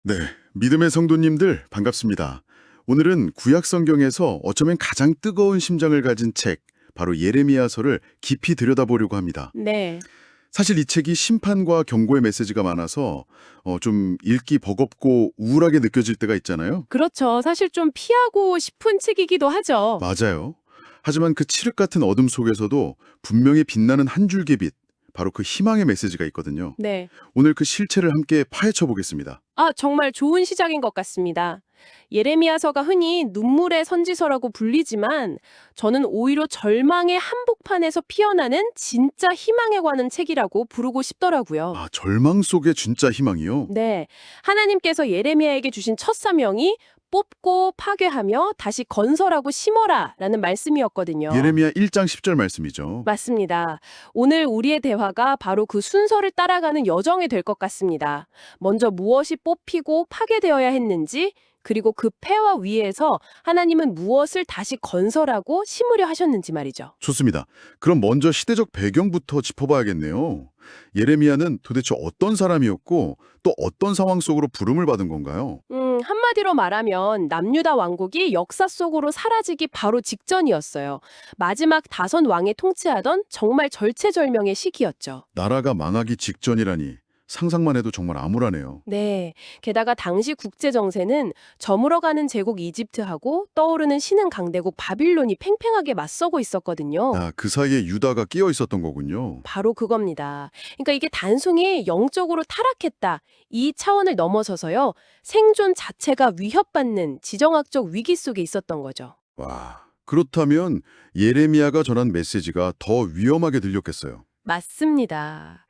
네, 믿음의 성도님들 반갑습니다. 오늘은 구약 성경에서 어쩌면 가장 뜨거운 심장을 가진 책, 바로 예레미야서를 깊이 들여다보려고 합니다. 네, 사실 이 책이 심판과 경고의 메시지가 많아서 좀 읽기 버겁고 우울하게 느껴질 때가 있잖아요. 그렇죠. 사실 좀 피하고 싶은 책이기도 하죠. 맞아요. 하지만 그 칠흑 같은 어둠 속에서도 분명히 빛나는 한 줄기 빛, 바로 그 희망의 메시지가 있거든요. 네. 오늘 그 실체를 함께 파헤쳐 보겠습니다. 정말 좋은 시작인 것 같습니다. 예레미야서가 흔히 눈물의 선지서라고 불리지만 저는 오히려 절망의 한복판에서 피어나는 진짜 희망에 관한 책이라고 부르고 싶더라고요. 아, 절망 속의 진짜 희망이요? 네. 하나님께서 예레미야에게 주신 첫 사명이 뽑고 파괴하며 다시 건설하고 심어라 라는 말씀이었거든요. 예레미야 1장 10절 말씀이죠. 맞습니다. 오늘 우리의 대화가 바로 그 순서를 따라가는 여정이 될 것 같습니다. 먼저 무엇이 뽑히고 파괴되어야 했는지, 그리고 그 폐와 위에서 하나님은 무엇을 다시 건설하고 심으려 하셨는지 말이죠. 좋습니다. 그럼 먼저 시대적 배경부터 짚어봐야겠네요. 예레미야는 도대체 어떤 사람이었고 또 어떤 상황 속으로 부름을 받은 건가요? 한마디로 말하면 남유다 왕국이 역사 속으로 사라지기 바로 직전이었어요. 마지막 다선 왕이 통치하던 정말 절체절명의 시기였죠. 나라가 망하기 직전이라니 상상만 해도 정말 암울하네요. 네. 게다가 당시 국제 정세는 저물어가는 제국 이집트하고 떠오르는 신흥 강대국 바빌론이 팽팽하게 맞서고 있었거든요. 아, 그 사이에 유다가 끼어 있었던 거군요. 바로 그겁니다. 그러니까 이게 단순히 영적으로 타락했다. 이 차원을 넘어서서요. 생존 자체가 위협받는 지정학적 위기 속에 있었던 거죠. 와, 그렇다면 예레미야가 전한 메시지가 더 위험하게 들렸겠어요. 맞습니다.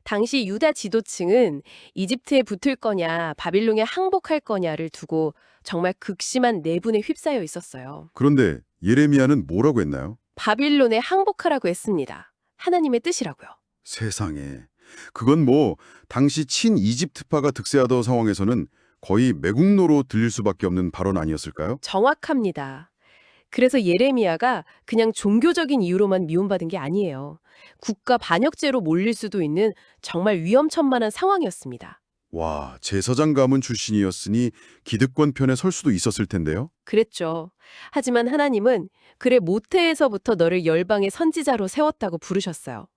당시 유다 지도층은 이집트에 붙을 거냐, 바빌론에 항복할 거냐를 두고 정말 극심한 내분에 휩싸여 있었어요. 그런데 예레미야는 뭐라고 했나요? 바빌론에 항복하라고 했습니다. 하나님의 뜻이라고요. 세상에. 그건 뭐 당시 친이집트파가 득세하던 상황에서는 거의 매국노로 들릴 수밖에 없는 발언 아니었을까요? 정확합니다. 그래서 예레미야가 그냥 종교적인 이유로만 미움받은 게 아니에요. 국가 반역죄로 몰릴 수도 있는 정말 위험천만한 상황이었습니다. 와, 제사장 가문 출신이었으니 기득권 편에 설 수도 있었을 텐데요. 그랬죠. 하지만 하나님은 그래 모태에서부터 너를 열방의 선지자로 세웠다고 부르셨어요.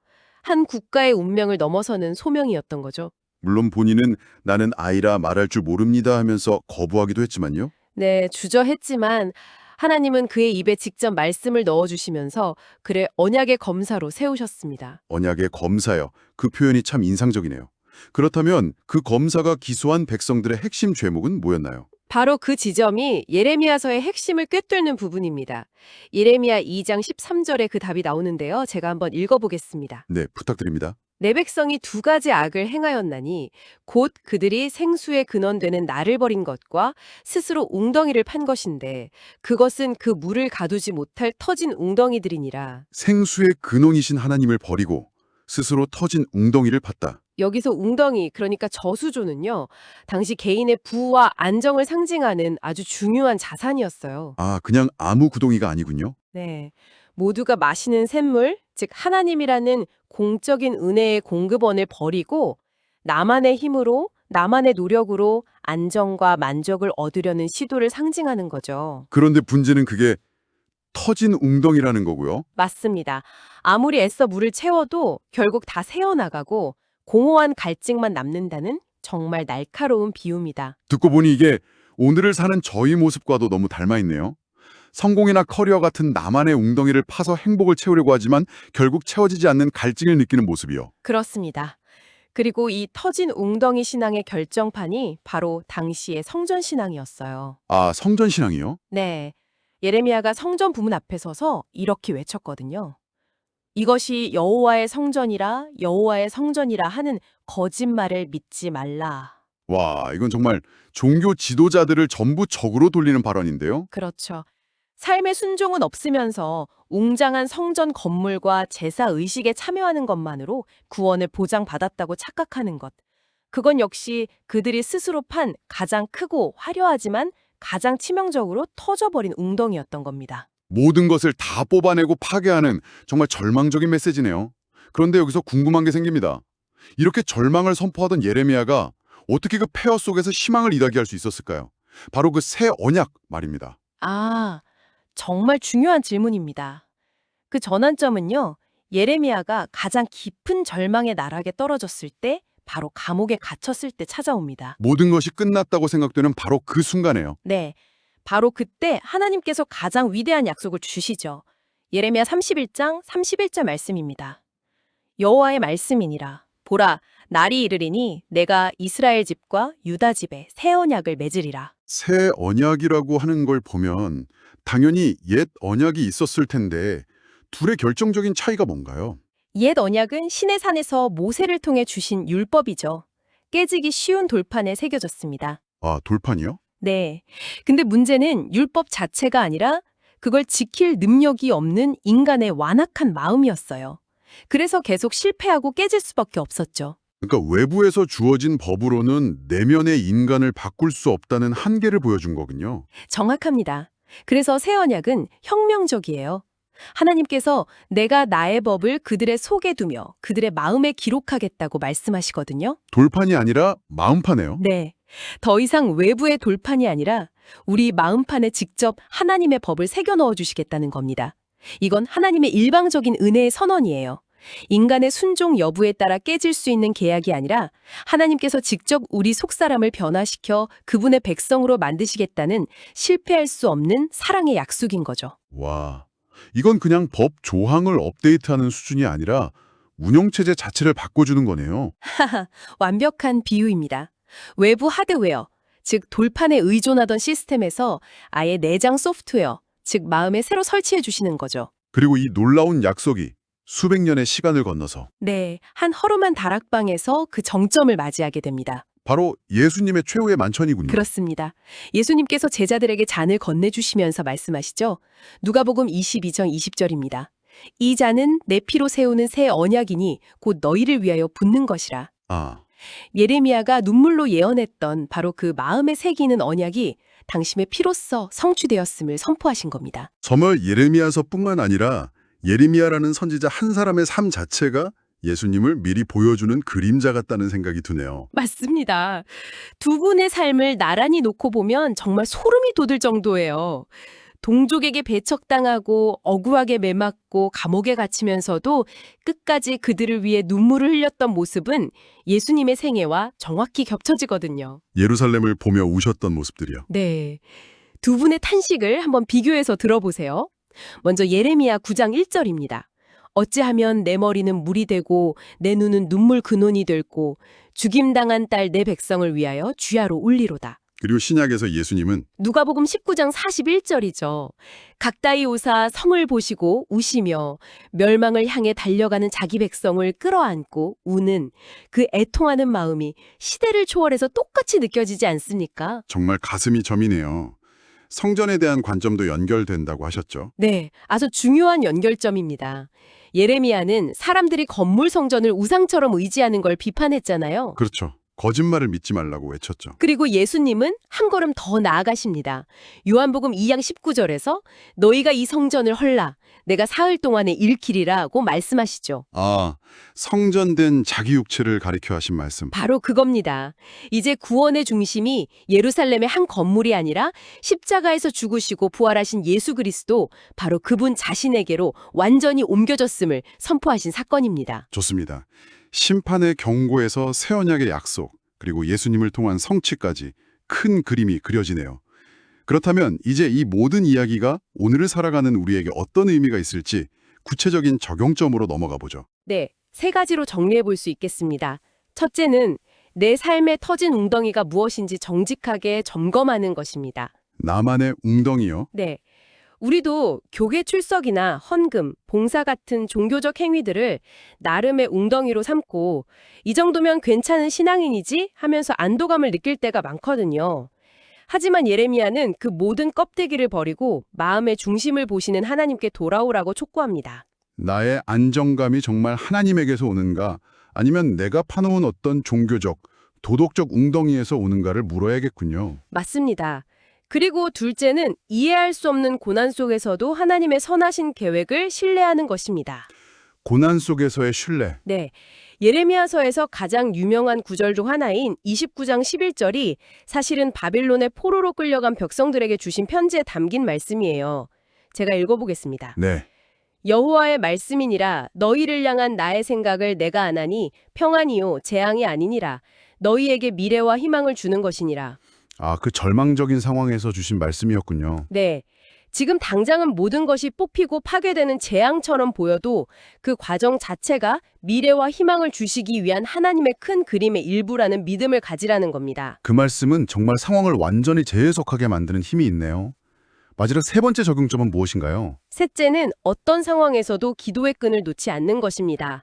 한 국가의 운명을 넘어서는 소명이었던 거죠. 물론 본인은 나는 아이라 말할 줄 모릅니다 하면서 거부하기도 했지만요. 네, 주저했지만 하나님은 그의 입에 직접 말씀을 넣어주시면서 그를 언약의 검사로 세우셨습니다. 언약의 검사요. 그 표현이 참 인상적이네요. 그렇다면 그 검사가 기소한 백성들의 핵심 죄목은 뭐였나요? 바로 그 지점이 예레미야서의 핵심을 꿰뚫는 부분입니다. 예레미야 2장 13절에 그 답이 나오는데요. 제가 한번 읽어보겠습니다. 네, 부탁드립니다. 내 백성이 두 가지 악을 행하였나니 곧 그들이 생수의 근원되는 나를 버린 것과 스스로 웅덩이를 판 것인데 그것은 그 물을 가두지 못할 터진 웅덩이들이니라. 생수의 근원이신 하나님을 버리고 스스로 터진 웅덩이를 팠다. 여기서 웅덩이, 그러니까 저수조는요, 당시 개인의 부와 안정을 상징하는 아주 중요한 자산이었어요. 아, 그냥 아무 구덩이가 아니군요. 네. 모두가 마시는 샘물, 즉 하나님이라는 공적인 은혜의 공급원을 버리고 나만의 힘으로, 나만의 노력으로 안정과 만족을 얻으려는 시도를 상징하는 거죠. 그런데 문제는 그게 터진 웅덩이라는 거고요. 맞습니다. 아무리 애써 물을 채워도 결국 다 새어나가고 공허한 갈증만 남는다는 정말 날카로운 비유입니다. 듣고 보니 이게 오늘을 사는 저희 모습과도 너무 닮아 있네요. 성공이나 커리어 같은 나만의 웅덩이를 파서 행복을 채우려고 하지만 결국 채워지지 않는 갈증을 느끼는 모습이요. 그렇습니다. 그리고 이 터진 웅덩이 신앙의 결정판이 바로 당시의 성전 신앙이었어요. 아, 성전신앙이요? 네. 예레미야가 성전 부문 앞에 서서 이렇게 외쳤거든요. 이것이 여호와의 성전이라 여호와의 성전이라 하는 거짓말을 믿지 말라. 와, 이건 정말 종교 지도자들을 전부 적으로 돌리는 발언인데요. 그렇죠. 삶의 순종은 없으면서 웅장한 성전 건물과 제사 의식에 참여하는 것만으로 구원을 보장받았다고 착각하는 것. 그건 역시 그들이 스스로 판 가장 크고 화려하지만 가장 치명적으로 터져버린 웅덩이였던 겁니다. 모든 것을 다 뽑아내고 파괴하는 정말 절망적인 메시지네요. 그런데 여기서 궁금한 게 생깁니다. 이렇게 절망을 선포하던 예레미야가 어떻게 그 폐허 속에서 희망을 일하게 할 수 있었을까요? 바로 그 새 언약 말입니다. 아, 정말 중요한 질문입니다. 그 전환점은요, 예레미야가 가장 깊은 절망의 나락에 떨어졌을 때, 바로 감옥에 갇혔을 때 찾아옵니다. 모든 것이 끝났다고 생각되는 바로 그 순간에요. 네, 바로 그때 하나님께서 가장 위대한 약속을 주시죠. 예레미야 31장 31절 말씀입니다. 여호와의 말씀이니라. 보라, 날이 이르리니 내가 이스라엘 집과 유다 집에 새 언약을 맺으리라. 새 언약이라고 하는 걸 보면 당연히 옛 언약이 있었을 텐데 둘의 결정적인 차이가 뭔가요? 옛 언약은 시내 산에서 모세를 통해 주신 율법이죠. 깨지기 쉬운 돌판에 새겨졌습니다. 아, 돌판이요? 네. 근데 문제는 율법 자체가 아니라 그걸 지킬 능력이 없는 인간의 완악한 마음이었어요. 그래서 계속 실패하고 깨질 수밖에 없었죠. 그러니까 외부에서 주어진 법으로는 내면의 인간을 바꿀 수 없다는 한계를 보여준 거군요. 정확합니다. 그래서 새 언약은 혁명적이에요. 하나님께서 내가 나의 법을 그들의 속에 두며 그들의 마음에 기록하겠다고 말씀하시거든요. 돌판이 아니라 마음판이에요. 네. 더 이상 외부의 돌판이 아니라 우리 마음판에 직접 하나님의 법을 새겨 넣어 주시겠다는 겁니다. 이건 하나님의 일방적인 은혜의 선언이에요. 인간의 순종 여부에 따라 깨질 수 있는 계약이 아니라 하나님께서 직접 우리 속사람을 변화시켜 그분의 백성으로 만드시겠다는 실패할 수 없는 사랑의 약속인 거죠. 와, 이건 그냥 법 조항을 업데이트하는 수준이 아니라 운영체제 자체를 바꿔주는 거네요. 완벽한 비유입니다. 외부 하드웨어, 즉 돌판에 의존하던 시스템에서 아예 내장 소프트웨어, 즉 마음에 새로 설치해 주시는 거죠. 그리고 이 놀라운 약속이 수백 년의 시간을 건너서 네, 한 허름한 다락방에서 그 정점을 맞이하게 됩니다. 바로 예수님의 최후의 만찬이군요. 그렇습니다. 예수님께서 제자들에게 잔을 건네주시면서 말씀하시죠. 누가복음 22장 20절입니다. 이 잔은 내 피로 세우는 새 언약이니 곧 너희를 위하여 붓는 것이라. 아, 예레미야가 눈물로 예언했던 바로 그 마음에 새기는 언약이 당신의 피로써 성취되었음을 선포하신 겁니다. 정말 예레미야서뿐만 아니라 예레미야라는 선지자 한 사람의 삶 자체가 예수님을 미리 보여주는 그림자 같다는 생각이 드네요. 맞습니다. 두 분의 삶을 나란히 놓고 보면 정말 소름이 돋을 정도예요. 동족에게 배척당하고 억울하게 매맞고 감옥에 갇히면서도 끝까지 그들을 위해 눈물을 흘렸던 모습은 예수님의 생애와 정확히 겹쳐지거든요. 예루살렘을 보며 우셨던 모습들이요. 네. 두 분의 탄식을 한번 비교해서 들어보세요. 먼저 예레미야 9장 1절입니다. 어찌하면 내 머리는 물이 되고 내 눈은 눈물 근원이 될고 죽임당한 딸 내 백성을 위하여 주야로 울리로다. 그리고 신약에서 예수님은 누가복음 19장 41절이죠. 각다이 오사 성을 보시고 우시며 멸망을 향해 달려가는 자기 백성을 끌어안고 우는 그 애통하는 마음이 시대를 초월해서 똑같이 느껴지지 않습니까? 정말 가슴이 저미네요. 성전에 대한 관점도 연결된다고 하셨죠. 네, 아주 중요한 연결점입니다. 예레미야는 사람들이 건물 성전을 우상처럼 의지하는 걸 비판했잖아요. 그렇죠. 거짓말을 믿지 말라고 외쳤죠. 그리고 예수님은 한 걸음 더 나아가십니다. 요한복음 2장 19절에서 너희가 이 성전을 헐라 내가 사흘 동안에 일으키리라고 말씀하시죠. 아, 성전된 자기 육체를 가리켜 하신 말씀. 바로 그겁니다. 이제 구원의 중심이 예루살렘의 한 건물이 아니라 십자가에서 죽으시고 부활하신 예수 그리스도 바로 그분 자신에게로 완전히 옮겨졌음을 선포하신 사건입니다. 좋습니다. 심판의 경고에서 새 언약의 약속, 그리고 예수님을 통한 성취까지 큰 그림이 그려지네요. 그렇다면 이제 이 모든 이야기가 오늘을 살아가는 우리에게 어떤 의미가 있을지 구체적인 적용점으로 넘어가 보죠. 네, 세 가지로 정리해 볼 수 있겠습니다. 첫째는 내 삶에 터진 웅덩이가 무엇인지 정직하게 점검하는 것입니다. 나만의 웅덩이요. 네. 우리도 교계 출석이나 헌금, 봉사 같은 종교적 행위들을 나름의 웅덩이로 삼고 이 정도면 괜찮은 신앙인이지 하면서 안도감을 느낄 때가 많거든요. 하지만 예레미야는 그 모든 껍데기를 버리고 마음의 중심을 보시는 하나님께 돌아오라고 촉구합니다. 나의 안정감이 정말 하나님에게서 오는가, 아니면 내가 파놓은 어떤 종교적, 도덕적 웅덩이에서 오는가를 물어야겠군요. 맞습니다. 그리고 둘째는 이해할 수 없는 고난 속에서도 하나님의 선하신 계획을 신뢰하는 것입니다. 고난 속에서의 신뢰. 네. 예레미야서에서 가장 유명한 구절 중 하나인 29장 11절이 사실은 바빌론의 포로로 끌려간 백성들에게 주신 편지에 담긴 말씀이에요. 제가 읽어보겠습니다. 네. 여호와의 말씀이니라 너희를 향한 나의 생각을 내가 아나니 평안이요 재앙이 아니니라 너희에게 미래와 희망을 주는 것이니라. 아, 그 절망적인 상황에서 주신 말씀이었군요. 네. 지금 당장은 모든 것이 뽑히고 파괴되는 재앙처럼 보여도 그 과정 자체가 미래와 희망을 주시기 위한 하나님의 큰 그림의 일부라는 믿음을 가지라는 겁니다. 그 말씀은 정말 상황을 완전히 재해석하게 만드는 힘이 있네요. 마지막 세 번째 적용점은 무엇인가요? 셋째는 어떤 상황에서도 기도의 끈을 놓지 않는 것입니다.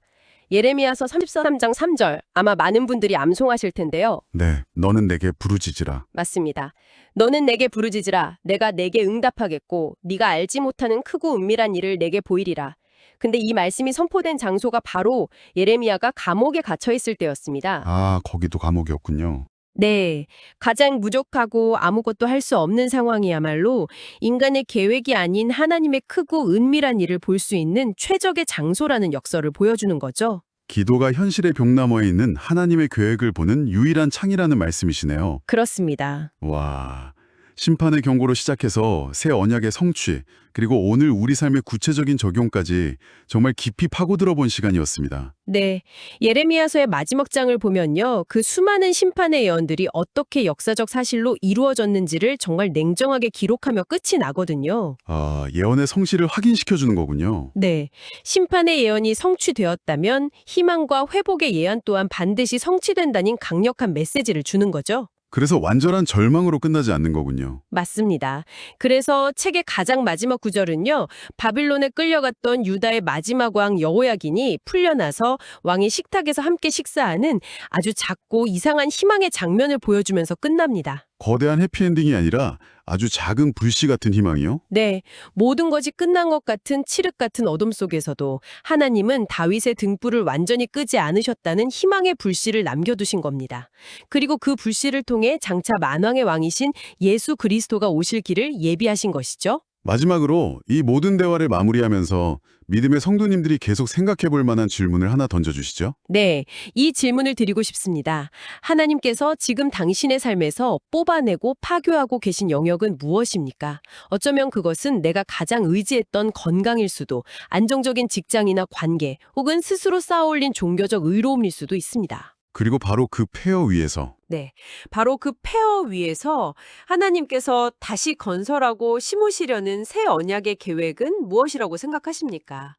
예레미야서 33장 3절 아마 많은 분들이 암송하실 텐데요. 네, 너는 내게 부르짖으라. 맞습니다. 너는 내게 부르짖으라. 내가 내게 응답하겠고 네가 알지 못하는 크고 은밀한 일을 내게 보이리라. 근데 이 말씀이 선포된 장소가 바로 예레미야가 감옥에 갇혀 있을 때였습니다. 아, 거기도 감옥이었군요. 네, 가장 무력하고 아무것도 할 수 없는 상황이야말로 인간의 계획이 아닌 하나님의 크고 은밀한 일을 볼 수 있는 최적의 장소라는 역설을 보여주는 거죠. 기도가 현실의 벽나무에 있는 하나님의 계획을 보는 유일한 창이라는 말씀이시네요. 그렇습니다. 와, 심판의 경고로 시작해서 새 언약의 성취, 그리고 오늘 우리 삶의 구체적인 적용까지 정말 깊이 파고들어 본 시간이었습니다. 네, 예레미야서의 마지막 장을 보면요. 그 수많은 심판의 예언들이 어떻게 역사적 사실로 이루어졌는지를 정말 냉정하게 기록하며 끝이 나거든요. 아, 예언의 성실을 확인시켜주는 거군요. 네, 심판의 예언이 성취되었다면 희망과 회복의 예언 또한 반드시 성취된다는 강력한 메시지를 주는 거죠. 그래서 완전한 절망으로 끝나지 않는 거군요. 맞습니다. 그래서 책의 가장 마지막 구절은요. 바빌론에 끌려갔던 유다의 마지막 왕 여호야긴이 풀려나서 왕이 식탁에서 함께 식사하는 아주 작고 이상한 희망의 장면을 보여주면서 끝납니다. 거대한 해피엔딩이 아니라 아주 작은 불씨 같은 희망이요? 네, 모든 것이 끝난 것 같은 칠흑 같은 어둠 속에서도 하나님은 다윗의 등불을 완전히 끄지 않으셨다는 희망의 불씨를 남겨두신 겁니다. 그리고 그 불씨를 통해 장차 만왕의 왕이신 예수 그리스도가 오실 길을 예비하신 것이죠. 마지막으로 이 모든 대화를 마무리하면서 믿음의 성도님들이 계속 생각해 볼 만한 질문을 하나 던져주시죠. 네, 이 질문을 드리고 싶습니다. 하나님께서 지금 당신의 삶에서 뽑아내고 파괴하고 계신 영역은 무엇입니까? 어쩌면 그것은 내가 가장 의지했던 건강일 수도, 안정적인 직장이나 관계, 혹은 스스로 쌓아올린 종교적 의로움일 수도 있습니다. 그리고 바로 그 폐허 위에서 네, 바로 그 폐허 위에서 하나님께서 다시 건설하고 심으시려는 새 언약의 계획은 무엇이라고 생각하십니까?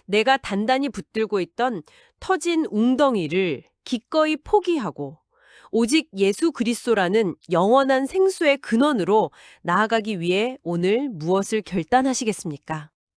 내가 단단히 붙들고 있던 터진 웅덩이를 기꺼이 포기하고 오직 예수 그리스도라는 영원한 생수의 근원으로 나아가기 위해 오늘 무엇을 결단하시겠습니까?